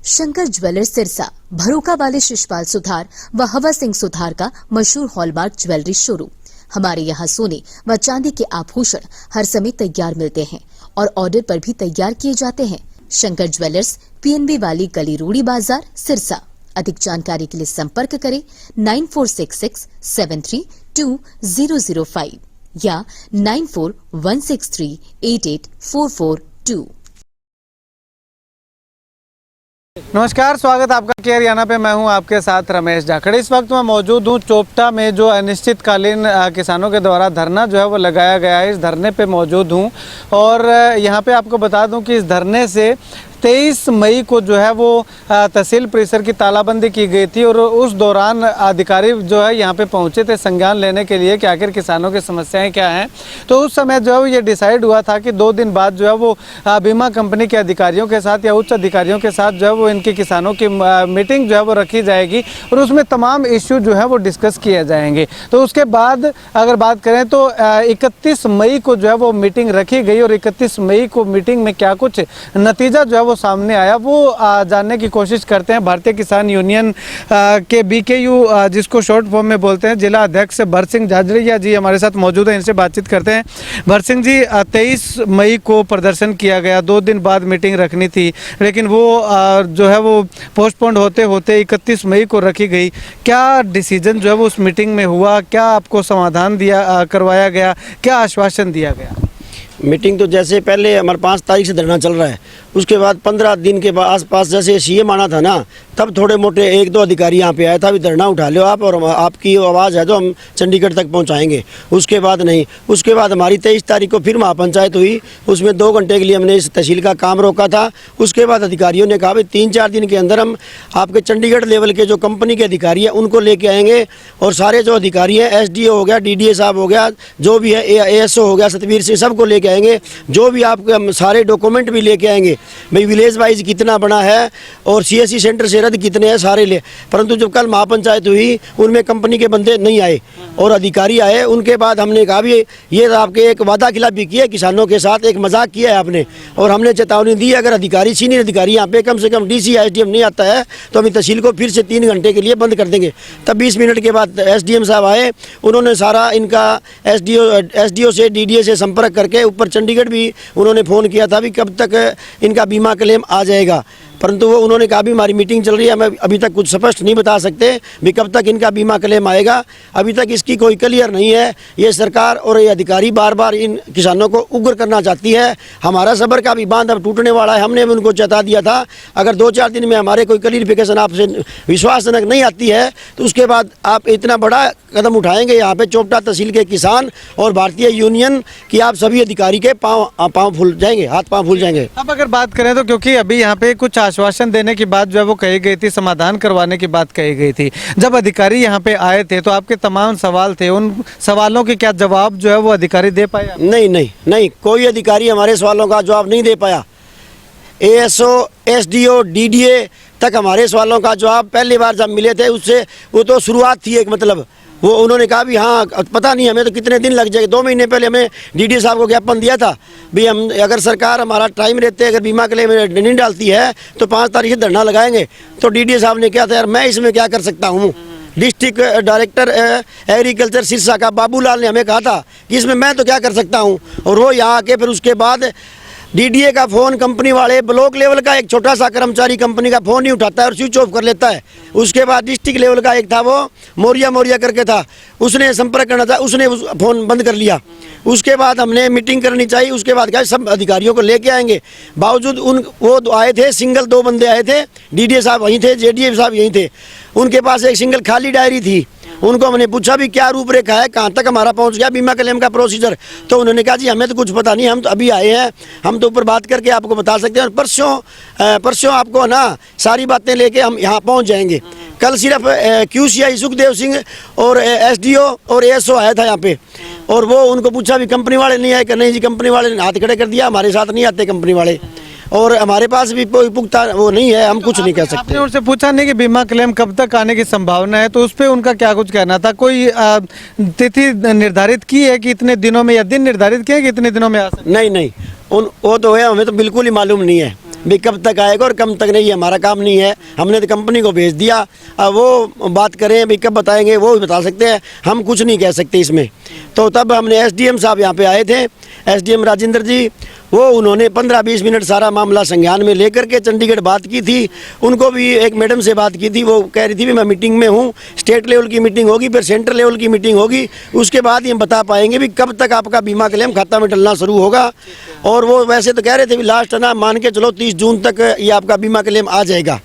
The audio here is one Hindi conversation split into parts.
शंकर ज्वेलर्स सिरसा भरोका वाले शिशपाल सुथार व हवा सिंह सुथार का मशहूर हॉलमार्क ज्वेलरी शोरूम। हमारे यहाँ सोने व चांदी के आभूषण हर समय तैयार मिलते हैं और ऑर्डर पर भी तैयार किए जाते हैं। शंकर ज्वेलर्स PNB वाली गली रूड़ी बाजार सिरसा। अधिक जानकारी के लिए संपर्क करें 9466732005 या 9416388442। नमस्कार, स्वागत आपका केयर याना पे। मैं हूं आपके साथ रमेश जाखड़। इस वक्त मैं मौजूद हूं चोपटा में, जो अनिश्चितकालीन किसानों के द्वारा धरना जो है वो लगाया गया है। इस धरने पे मौजूद हूं और यहां पे आपको बता दूं कि इस धरने से 23 मई को जो है वो तहसील परिसर की तालाबंदी की गई थी और उस दौरान अधिकारी जो है यहाँ पे पहुँचे थे संज्ञान लेने के लिए कि आखिर किसानों की समस्याएं क्या हैं। तो उस समय जो है वो ये डिसाइड हुआ था कि 2 दिन बाद जो है वो बीमा कंपनी के अधिकारियों के साथ या उच्च अधिकारियों के साथ जो है वो इनके किसानों की मीटिंग जो है वो रखी जाएगी और उसमें तमाम इश्यू जो है वो डिस्कस किए जाएंगे। तो उसके बाद अगर बात करें तो 31 मई को जो है वो मीटिंग रखी गई और 31 मई को मीटिंग में क्या कुछ नतीजा जो है सामने आया वो जानने की कोशिश करते हैं। भारतीय किसान यूनियन के BKU जिसको शॉर्ट फॉर्म में बोलते हैं, जिला अध्यक्ष भरत सिंह झाझड़िया जी हमारे साथ मौजूद हैं। इनसे बातचीत करते हैं। भरत सिंह जी, 23 मई को प्रदर्शन किया गया, 2 दिन बाद मीटिंग रखनी थी, लेकिन वो जो है वो पोस्टपोन्ड होते होते 31 मई को रखी गई। क्या डिसीजन जो है वो उस मीटिंग में हुआ? क्या आपको समाधान करवाया गया? क्या आश्वासन दिया गया? मीटिंग तो जैसे पहले हमारे 5 तारीख से धरना चल रहा है, उसके बाद 15 दिन के आसपास जैसे CM आना था ना, तब थोड़े मोटे 1-2 अधिकारी यहाँ पे आया था, अभी धरना उठा लो आप और आपकी आवाज़ है तो हम चंडीगढ़ तक पहुँचाएंगे। उसके बाद नहीं। उसके बाद हमारी 23 तारीख को फिर महापंचायत हुई, उसमें 2 घंटे के लिए हमने इस तहसील का काम रोका था। उसके बाद अधिकारियों ने कहा भाई 3-4 दिन के अंदर हम आपके चंडीगढ़ लेवल के जो कंपनी के अधिकारी हैं उनको लेके आएंगे और सारे जो अधिकारी हैं, SDO हो गया, DDA साहब हो गया, जो भी है ASO हो गया, सतवीर सिंह, सबको लेके आएंगे। जो भी आपके हम सारे डॉक्यूमेंट भी लेके आएंगे, भाई विलेज वाइज कितना बना है और CSC सेंटर से रद्द कितने हैं सारे ले। परंतु जब कल महापंचायत हुई उनमें कंपनी के बंदे नहीं आए और अधिकारी आए। उनके बाद हमने कहा भी ये आपके एक वादा खिलाफी की है, किसानों के साथ एक मजाक किया है आपने, और हमने चेतावनी दी अगर अधिकारी, सीनियर अधिकारी यहाँ पे कम से कम DC SDM नहीं आता है तो हम तहसील को फिर से 3 घंटे के लिए बंद कर देंगे। तब 20 मिनट के बाद SDM साहब आए, उन्होंने सारा इनका SDO से DDA से संपर्क करके ऊपर चंडीगढ़ भी उन्होंने फ़ोन किया था भी कब तक इनका बीमा क्लेम आ जाएगा। परंतु वो उन्होंने कहा भी हमारी मीटिंग चल रही है, हमें अभी तक कुछ स्पष्ट नहीं बता सकते भी कब तक इनका बीमा क्लेम आएगा। अभी तक इसकी कोई क्लियर नहीं है। ये सरकार और ये अधिकारी बार बार इन किसानों को उग्र करना चाहती है। हमारा सब्र का भी बांध अब टूटने वाला है। हमने भी उनको चेता दिया था अगर 2-4 दिन में हमारे कोई क्लियरिफिकेशन आपसे विश्वासजनक नहीं आती है तो उसके बाद आप इतना बड़ा कदम उठाएंगे यहाँ पे चोपटा तहसील के किसान और भारतीय यूनियन की आप सभी अधिकारी के पाँव फूल जाएंगे, हाथ पाँव फूल जाएंगे। अब अगर बात करें तो क्योंकि अभी यहाँ पे कुछ आश्वासन देने की बात जो है वो कही गई थी, समाधान करवाने की बात कही गई थी। जब अधिकारी यहाँ पे आए थे तो आपके तमाम सवाल थे, उन सवालों के क्या जवाब जो है वो अधिकारी दे पाया? नहीं, कोई अधिकारी हमारे सवालों का जवाब नहीं दे पाया। ASO, SDO, DDA तक हमारे सवालों का जवाब पहली बार जब मिले थे उससे वो तो शुरुआत थी एक, मतलब वो उन्होंने कहा भी हाँ पता नहीं हमें तो कितने दिन लग जाएंगे। 2 महीने पहले हमें DDA साहब को ज्ञापन दिया था भी हम अगर सरकार हमारा टाइम रहते अगर बीमा के लिए नहीं डालती है तो 5 तारीख से धरना लगाएंगे। तो DDA साहब ने क्या था यार मैं इसमें क्या कर सकता हूँ। डिस्ट्रिक्ट डायरेक्टर एग्रीकल्चर सिरसा का बाबूलाल ने हमें कहा था कि इसमें मैं तो क्या कर सकता हूँ। और वो यहाँ आके फिर उसके बाद DDA का फ़ोन कंपनी वाले, ब्लॉक लेवल का एक छोटा सा कर्मचारी कंपनी का फ़ोन नहीं उठाता है और स्विच ऑफ कर लेता है। उसके बाद डिस्ट्रिक्ट लेवल का एक था वो मोरिया करके था, उसने संपर्क करना था, उसने फ़ोन बंद कर लिया। उसके बाद हमने मीटिंग करनी चाहिए, उसके बाद क्या सब अधिकारियों को लेके आएंगे। बावजूद वो आए थे, सिंगल 2 बंदे आए थे, DDA साहब वहीं थे, JDA साहब यहीं थे। उनके पास एक सिंगल खाली डायरी थी। उनको हमने पूछा भी क्या रूपरेखा है, कहाँ तक हमारा पहुँच गया बीमा क्लेम का प्रोसीजर। तो उन्होंने कहा जी हमें तो कुछ पता नहीं, हम तो अभी आए हैं, हम तो ऊपर बात करके आपको बता सकते हैं। परसों आपको ना सारी बातें लेके हम यहाँ पहुँच जाएंगे। कल सिर्फ QCI सुखदेव सिंह और SDO और ASO आया था यहाँ पे और वो उनको पूछा भी कंपनी वाले नहीं आए? नहीं जी, कंपनी वाले ने हाथ खड़े कर दिया, हमारे साथ नहीं आते कंपनी वाले और हमारे पास भी कोई पुख्ता वो नहीं है, हम कुछ नहीं कह सकते। आपने उनसे पूछा नहीं कि बीमा क्लेम कब तक आने की संभावना है? तो उस पर उनका क्या कुछ कहना था? कोई तिथि निर्धारित की है कि इतने दिनों में, या दिन निर्धारित किया है कि इतने दिनों में आ सकते? नहीं, वो तो है, हमें तो बिल्कुल ही मालूम नहीं है। भाई कब तक आएगा और कब तक नहीं, हमारा काम नहीं है, हमने तो कंपनी को भेज दिया। अब वो बात करें भाई कब बताएंगे, वो भी बता सकते हैं, हम कुछ नहीं कह सकते इसमें। तो तब हमने एसडीएम साहब यहाँ पे आए थे, एसडीएम राजेंद्र जी, वो उन्होंने 15-20 मिनट सारा मामला संज्ञान में लेकर के चंडीगढ़ बात की थी। उनको भी एक मैडम से बात की थी, वो कह रही थी भी मैं मीटिंग में हूँ, स्टेट लेवल की मीटिंग होगी, फिर सेंट्रल लेवल की मीटिंग होगी, उसके बाद ही हम बता पाएंगे भी कब तक आपका बीमा क्लेम खाता में डलना शुरू होगा। और वो वैसे तो कह रहे थे भी लास्ट ना मान के चलो 30 जून तक ये आपका बीमा क्लेम आ जाएगा।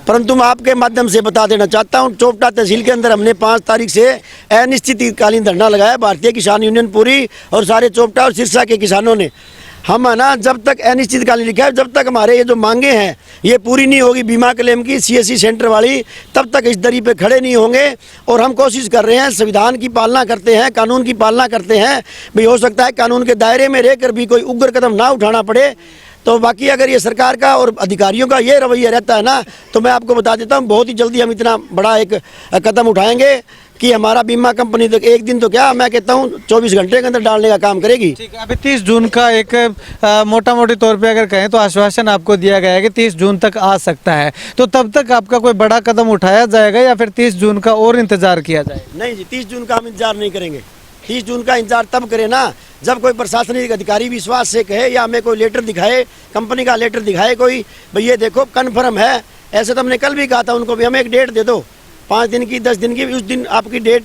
परंतु मैं आपके माध्यम से बता देना चाहता हूँ, चोपटा तहसील के अंदर हमने 5 तारीख से अनिश्चितकालीन धरना लगाया, भारतीय किसान यूनियन पूरी और सारे चोपटा और सिरसा के किसानों ने। हम है ना, जब तक अनिश्चितकालीन लिखा है, जब तक हमारे ये जो मांगे हैं ये पूरी नहीं होगी बीमा क्लेम की सीएससी सेंटर वाली, तब तक इस दरी पे खड़े नहीं होंगे। और हम कोशिश कर रहे हैं, संविधान की पालना करते हैं, कानून की पालना करते हैं, भाई हो सकता है कानून के दायरे में रहकर भी कोई उग्र कदम ना उठाना पड़े। तो बाकी अगर ये सरकार का और अधिकारियों का ये रवैया रहता है ना, तो मैं आपको बता देता हूँ बहुत ही जल्दी हम इतना बड़ा एक कदम उठाएंगे कि हमारा बीमा कंपनी तो एक दिन तो क्या, मैं कहता हूँ 24 घंटे के अंदर डालने का काम करेगी। ठीक है, अभी 30 जून का एक मोटा मोटी तौर पे अगर कहें तो आश्वासन आपको दिया गया है कि 30 जून तक आ सकता है, तो तब तक आपका कोई बड़ा कदम उठाया जाएगा या फिर 30 जून का और इंतजार किया जाएगा? नहीं जी, 30 जून का हम इंतजार नहीं करेंगे। 30 जून का इंतजार तब करें ना जब कोई प्रशासनिक अधिकारी विश्वास से कहे या हमें कोई लेटर दिखाए, कंपनी का लेटर दिखाए कोई, भाई ये देखो कन्फर्म है। ऐसे तो हमने कल भी कहा था उनको भी, हमें एक डेट दे दो 5 दिन की 10 दिन की, उस दिन आपकी डेट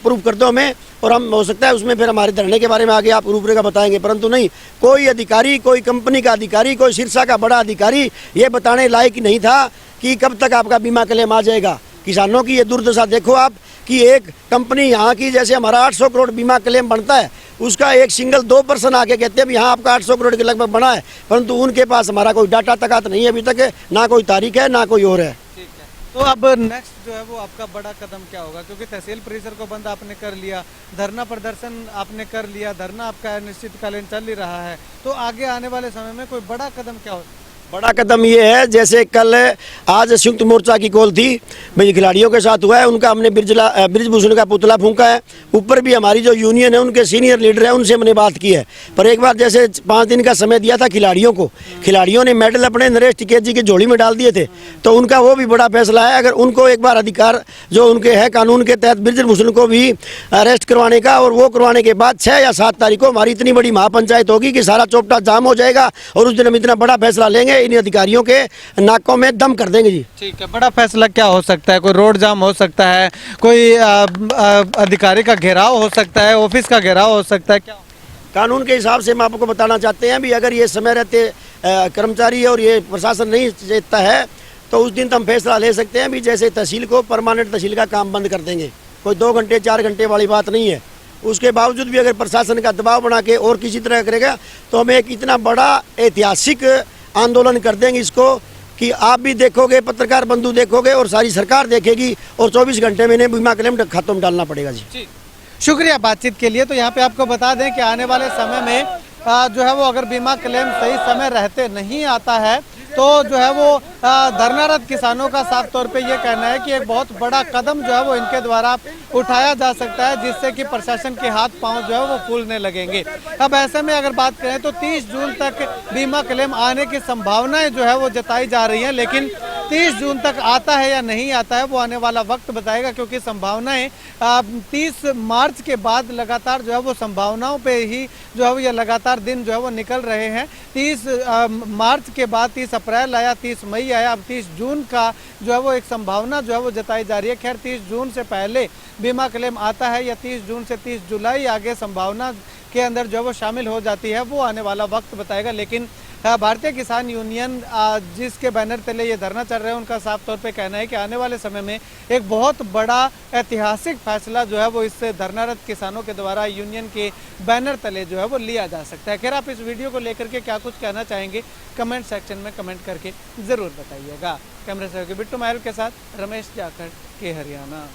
प्रूफ कर दो हमें, और हम हो सकता है उसमें फिर हमारे धरने के बारे में आगे आप रूपरेखा बताएंगे। परंतु नहीं, कोई अधिकारी, कोई कंपनी का अधिकारी, कोई सिरसा का बड़ा अधिकारी ये बताने लायक नहीं था कि कब तक आपका बीमा क्लेम आ जाएगा। किसानों की ये दुर्दशा देखो आप कि एक कंपनी यहाँ की, जैसे हमारा 800 करोड़ बीमा क्लेम बनता है, उसका एक सिंगल 2 पर्सन आके कहते हैं यहाँ आपका 800 करोड़ के लगभग बना है, परंतु उनके पास हमारा कोई डाटा तक नहीं है अभी तक, ना कोई तारीख है ना कोई और है। तो अब नेक्स्ट जो है वो आपका बड़ा कदम क्या होगा? क्योंकि तहसील परिसर को बंद आपने कर लिया, धरना प्रदर्शन आपने कर लिया, धरना आपका अनिश्चितकालीन चल ही रहा है, तो आगे आने वाले समय में कोई बड़ा कदम क्या होगा? बड़ा कदम ये है, जैसे कल आज संयुक्त मोर्चा की कॉल थी, भाई खिलाड़ियों के साथ हुआ है, उनका हमने ब्रिजभूषण का पुतला फूंका है। ऊपर भी हमारी जो यूनियन है उनके सीनियर लीडर है, उनसे हमने बात की है। पर एक बार जैसे 5 दिन का समय दिया था खिलाड़ियों को, खिलाड़ियों ने मेडल अपने नरेश टिकैत जी की झोली में डाल दिए थे, तो उनका वो भी बड़ा फैसला है। अगर उनको एक बार अधिकार जो उनके है कानून के तहत ब्रिजभूषण को भी अरेस्ट करवाने का, और वो करवाने के बाद 6 या 7 तारीख को हमारी इतनी बड़ी महापंचायत होगी कि सारा चोपटा जाम हो जाएगा, और उस दिन हम इतना बड़ा फैसला लेंगे, इन अधिकारियों के नाकों में दम कर देंगे जी। ठीक है, बड़ा फैसला क्या हो सकता है? कोई रोड जाम हो सकता है, कोई अधिकारी का घेराव हो सकता है, ऑफिस का घेराव हो सकता है, क्या? कानून के हिसाब से हम आपको बताना चाहते हैं भी, अगर ये समय रहते कर्मचारी और ये प्रशासन नहीं जीतता है तो उस दिन तो हम फैसला ले सकते हैं भी, जैसे तहसील को परमानेंट तहसील का काम बंद कर देंगे। कोई 2 घंटे 4 घंटे वाली बात नहीं है। उसके बावजूद भी अगर प्रशासन का दबाव बना के और किसी तरह करेगा तो हम एक इतना बड़ा ऐतिहासिक आंदोलन कर देंगे इसको, कि आप भी देखोगे, पत्रकार बंधु देखोगे और सारी सरकार देखेगी, और 24 घंटे में इन्हें बीमा क्लेम खातों में डालना पड़ेगा जी। शुक्रिया बातचीत के लिए। तो यहाँ पे आपको बता दें कि आने वाले समय में जो है वो अगर बीमा क्लेम सही समय रहते नहीं आता है तो जो है वो धरनारत किसानों का साफ तौर पे ये कहना है कि एक बहुत बड़ा कदम जो है वो इनके द्वारा उठाया जा सकता है, जिससे कि प्रशासन के हाथ पांव जो है वो फूलने लगेंगे। अब ऐसे में अगर बात करें तो 30 जून तक बीमा क्लेम आने की संभावनाएं जो है वो जताई जा रही हैं, लेकिन 30 जून तक आता है या नहीं आता है वो आने वाला वक्त बताएगा, क्योंकि संभावनाएं 30 मार्च के बाद लगातार जो है वो संभावनाओं पे ही जो है वो ये लगातार दिन जो है वो निकल रहे हैं। 30 मार्च के बाद 30 अप्रैल आया, 30 मई आया, अब 30 जून का जो है वो एक संभावना जो है वो जताई जा रही है। खैर 30 जून से पहले बीमा क्लेम आता है या 30 जून से 30 जुलाई आगे संभावना के अंदर जो है वो शामिल हो जाती है, वो आने वाला वक्त बताएगा। लेकिन भारतीय किसान यूनियन जिसके बैनर तले ये धरना चल रहा है, उनका साफ तौर पे कहना है कि आने वाले समय में एक बहुत बड़ा ऐतिहासिक फैसला जो है वो इससे धरनारत किसानों के द्वारा यूनियन के बैनर तले जो है वो लिया जा सकता है। खैर आप इस वीडियो को लेकर के क्या कुछ कहना चाहेंगे कमेंट सेक्शन में कमेंट करके ज़रूर बताइएगा। कैमरे सहयोगी बिट्टू मायल के साथ रमेश जाखड़ के हरियाणा।